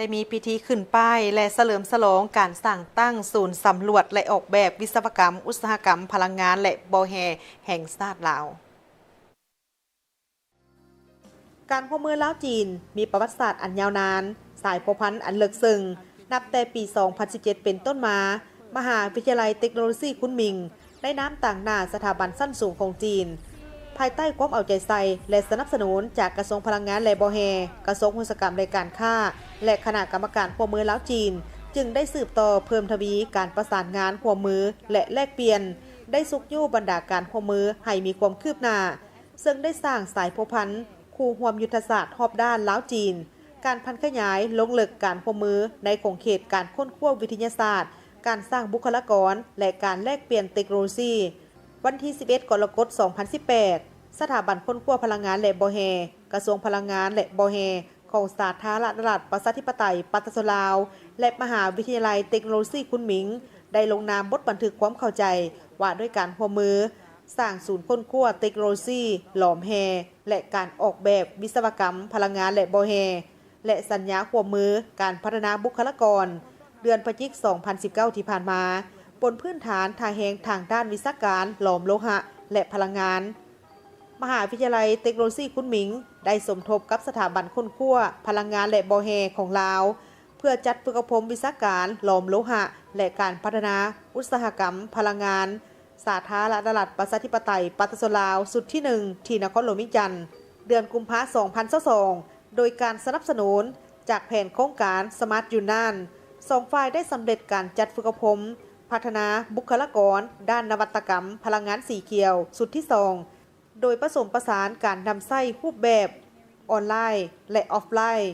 ได้มีพิธีขึ้นป้ายและเฉลิมฉลองการสร้างตั้งศูนย์สำรวจและออกแบบวิศวกรรมอุตสาหกรรมพลังงานและบอแฮแห่งชาติลาวการร่วมมือลาวจีนมีประวัติศาสตร์อันยาวนานสายพัวพันธุ์อันเลิกซึ้งนับแต่ปี 2017 เป็นต้นมามหาวิทยาลัยเทคโนโลยีคุ้นมิงได้น้ำต่างหน้าสถาบันสั้นสูงของจีนภายใต้ความเอาใจใส่และสนับสนุนจากกระทรวงพลังงานและบอแฮกระทรวงอุตสาหกรรมและการค้าและคณะกรรมการร่วมมือลาวจีนจึงได้สืบต่อเพิ่มทวีการประสานงานร่วมมือและแลกเปลี่ยนได้สุกยู่บรรดาการร่วมมือให้มีความคืบหน้าซึ่งได้สร้างสายพัวพันธุ์คู่ร่วมยุทธศาสตร์รอบด้านลาวจีนการพันขยายลงลึกการร่วมมือในของเขตการค้นคว้าวิทยาศาสตร์การสร้างบุคลากรและการแลกเปลี่ยนเทคโนโลยีวันที่ 11 กรกฎาคม 2018 สถาบันค้นคว้าพลังงานและบอแฮกระทรวงพลังงานและบอแฮของสาธารณรัฐประชาธิปไตยปากีสถานลาวและมหาวิทยาลัยเทคโนโลยีคุ้นหมิงได้ลงนามบทบันทึกความเข้าใจว่าด้วยการร่วมมือสร้างศูนย์ค้นคว้าเทคโนโลยีหลอมแฮและการออกแบบวิศวกรรมพลังงานและบอแฮและสัญญาร่วมมือการพัฒนาบุคลากรเดือนพฤศจิกายน 2019 ที่ผ่านมาบนพื้นฐานทางแหงทางด้านวิศวการหลอมโลหะและพลังงานมหาวิทยาลัยเทคโนโลยีคุ้นหมิงได้สมทบกับสถาบันค้นคว้าพลังงานและบอแฮของลาวเพื่อจัดฝึกอบรมวิศวการหลอมโลหะและการพัฒนาอุตสาหกรรมพลังงานสาธารณรัฐประชาธิปไตยปากีสถานลาวสุดที่ 1 ที่นครหลวงวิจันทร์เดือนกุมภาพันธ์ 2022โดยการสนับสนุนจากแผนโครงการสมาร์ทยูนานสองฝ่ายได้สำเร็จการจัดฝึกอบรมพัฒนาบุคลากรด้านนวัตกรรมพลังงานสีเขียวสุดที่ 2โดยผสมผสานการนำใช้รูปแบบออนไลน์และออฟไลน์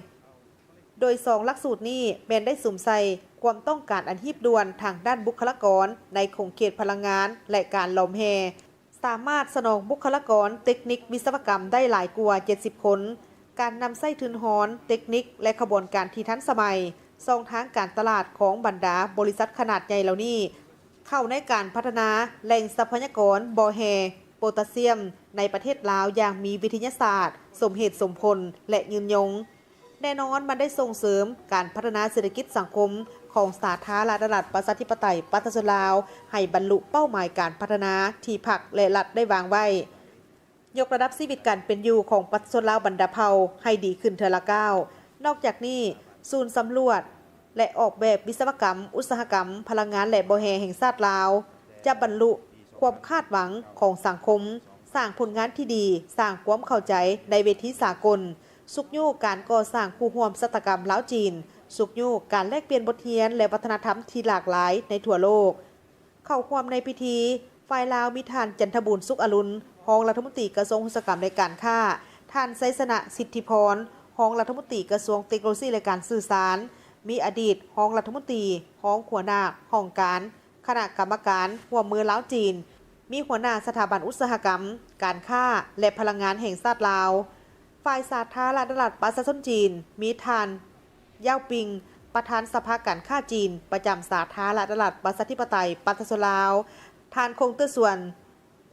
โดย2หลักสูตรนี้แม้นได้สุ่มใส่ความต้องการอันรีบด่วนทางด้านบุคลากรในขงเขตพลังงานและการหลอมแฮสามารถสนองบุคลากรเทคนิควิศวกรรมได้หลายกว่า70คนการนำไส้ทุนฮอนเทคนิคและขบวนการที่ทันสมัยส่องทางการตลาดของบรรดาบริษัทขนาดใหญ่เหล่านี้เข้าในการพัฒนาแหล่งทรัพยากรบอแฮโพแทสเซียมในประเทศลาวอย่างมีวิทยาศาสตร์สมเหตุสมผลและยืนยงแน่นอนมันได้ส่งเสริมการพัฒนาเศรษฐกิจสังคมของสาธารณรัฐประชาธิปไตยปากีสถานลาวให้บรรลุเป้าหมายการพัฒนาที่พรรคและรัฐได้วางไว้ยกระดับชีวิตการเป็นอยู่ของประชาชนลาวบรรดาเผ่าให้ดีขึ้นเทอละก้าวนอกจากนี้ศูนย์สำรวจและออกแบบวิศวกรรมอุตสาหกรรมพลังงานและบอแฮแห่งชาติลาวจะบรรลุความคาดหวังของสังคมสร้างผลงานที่ดีสร้างความเข้าใจในเวทีสากลสุกยู่การก่อสร้างผู้ร่วมศัตรกรรมลาวจีนสุกยู่การแลกเปลี่ยนบทเรียนและวัฒนธรรมที่หลากหลายในทั่วโลกเข้าร่วมในพิธีฝ่ายลาวมีท่านจันทบุญสุขอรุณรองรัฐมนตรีกระทรวงอุตสาหกรรมและการค้าท่านไสสนะสิทธิพรรองรัฐมนตรีกระทรวงเทคโนโลยีและการสื่อสารมีอดีตรองรัฐมนตรีรองหัวหน้าห้องการคณะกรรมการร่วมมือลาวจีนมีหัวหน้าสถาบันอุตสาหกรรมการค้าและพลังงานแห่งชาติลาวฝ่ายสาธารณรัฐประชาชนจีนมีท่านเย่าปิงประธานสภาการค้าจีนประจำสาธารณรัฐประชาธิปไตยปากีสถานลาวท่านคงเตื้อส่วน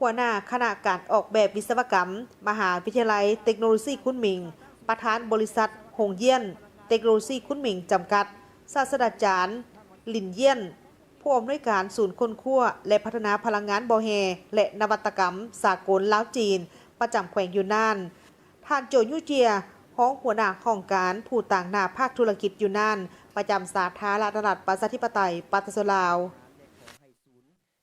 หัวหน้าคณะการออกแบบวิศวกรรมมหาวิทยาลัยเทคโนโลยีคุ้นหมิงประธานบริษัทหงเยี่ยนเทคโนโลยีคุ้นหมิงจำกัดศาสตราจารย์หลินเยี่ยนผู้อำนวยการศูนย์ค้นคว้าและพัฒนาพลังงานบอแฮและนวัตกรรมสากลลาวจีนประจำแขวงยูนนานท่านโจยูเจียห้องหัวหน้าของการผู้ต่างหน้าภาคธุรกิจยูนนานประจำสาธารณรัฐประชาธิปไตยปากีสถานลาว